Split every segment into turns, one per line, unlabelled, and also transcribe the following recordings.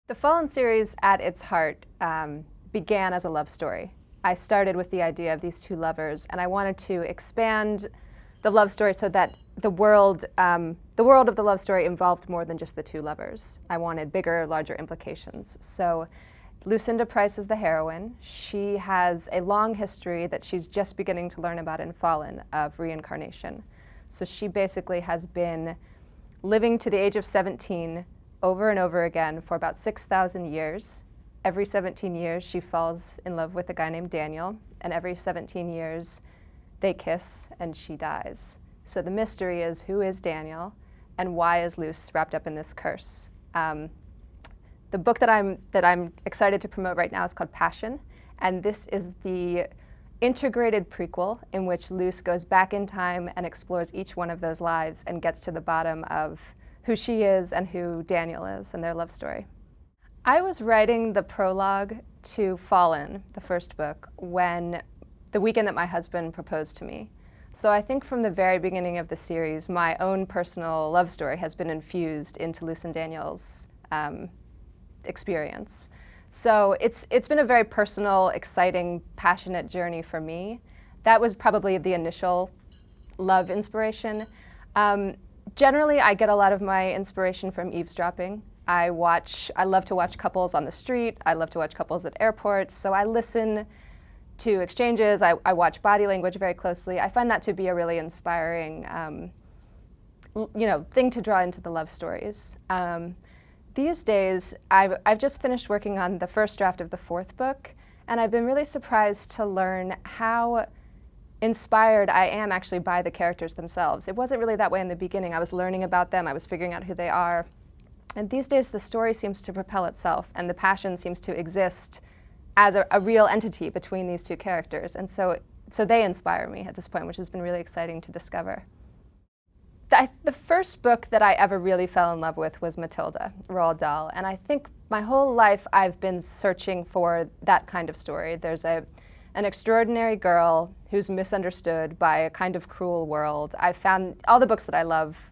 The Fallen series, at its heart, began as a love story. I started with the idea of these two lovers, and I wanted to expand the love story so that the world of the love story involved more than just the two lovers. I wanted bigger, larger implications. So Lucinda Price is the heroine. She has a long history that she's just beginning to learn about in Fallen of reincarnation. So she basically has been living to the age of 17 over and over again for about 6,000 years. Every 17 years she falls in love with a guy named Daniel, and every 17 years they kiss and she dies. So the mystery is, who is Daniel and why is Luce wrapped up in this curse? The book that I'm excited to promote right now is called Passion, and this is the integrated prequel in which Luce goes back in time and explores each one of those lives and gets to the bottom of who she is and who Daniel is and their love story. I was writing the prologue to Fallen, the first book, when the weekend that my husband proposed to me. So I think from the very beginning of the series, my own personal love story has been infused into Luce and Daniel's experience. So it's been a very personal, exciting, passionate journey for me. That was probably the initial love inspiration. Generally, I get a lot of my inspiration from eavesdropping. I love to watch couples on the street. I love to watch couples at airports. So I listen to exchanges. I watch body language very closely. I find that to be a really inspiring, thing to draw into the love stories. These days, I've just finished working on the first draft of the fourth book, and I've been really surprised to learn how inspired I am actually by the characters themselves. It wasn't really that way in the beginning. I was learning about them. I was figuring out who they are. And these days, the story seems to propel itself, and the passion seems to exist as a real entity between these two characters. And so they inspire me at this point, which has been really exciting to discover. The first book that I ever really fell in love with was Matilda, Roald Dahl. And I think my whole life I've been searching for that kind of story. There's an extraordinary girl who's misunderstood by a kind of cruel world. I found all the books that I love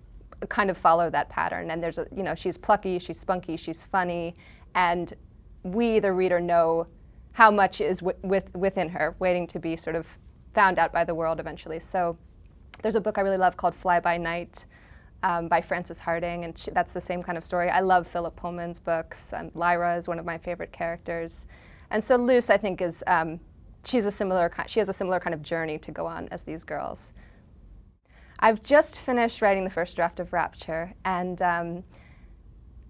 kind of follow that pattern. And she's plucky, she's spunky, she's funny, and we, the reader, know how much is within her, waiting to be sort of found out by the world eventually. So there's a book I really love called Fly By Night by Frances Hardinge, and that's the same kind of story. I love Philip Pullman's books. Lyra is one of my favorite characters. And so Luce, I think, she has a similar kind of journey to go on as these girls. I've just finished writing the first draft of Rapture, and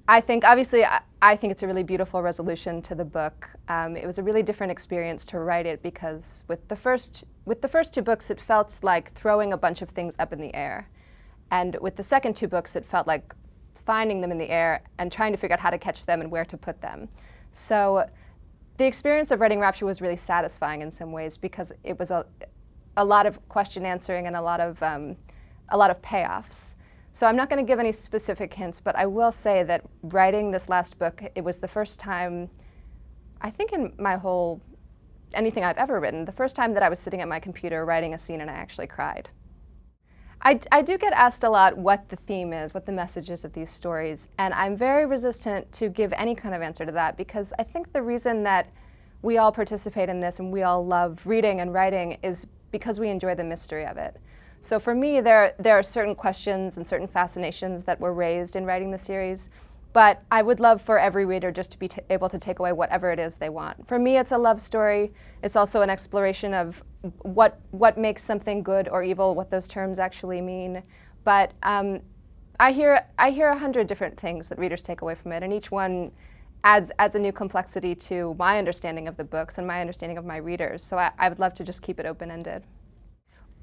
I think it's a really beautiful resolution to the book. It was a really different experience to write it because with the first two books, it felt like throwing a bunch of things up in the air. And with the second two books, it felt like finding them in the air and trying to figure out how to catch them and where to put them. So the experience of writing Rapture was really satisfying in some ways because it was a lot of question answering and a lot of payoffs. So I'm not going to give any specific hints, but I will say that writing this last book, it was the first time, I think in anything I've ever written, the first time that I was sitting at my computer writing a scene and I actually cried. I do get asked a lot what the theme is, what the message is of these stories, and I'm very resistant to give any kind of answer to that because I think the reason that we all participate in this and we all love reading and writing is because we enjoy the mystery of it. So for me, there are certain questions and certain fascinations that were raised in writing the series, but I would love for every reader just to be able to take away whatever it is they want. For me, it's a love story. It's also an exploration of what makes something good or evil, what those terms actually mean. But I hear 100 different things that readers take away from it, and each one adds a new complexity to my understanding of the books and my understanding of my readers. So I would love to just keep it open-ended.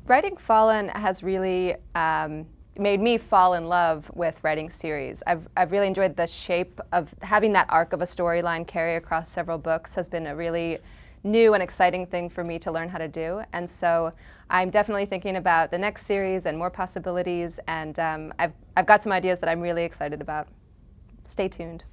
Writing Fallen has really made me fall in love with writing series. I've really enjoyed the shape of having that arc of a storyline carry across several books has been a really new and exciting thing for me to learn how to do. And so I'm definitely thinking about the next series and more possibilities, and I've got some ideas that I'm really excited about. Stay tuned.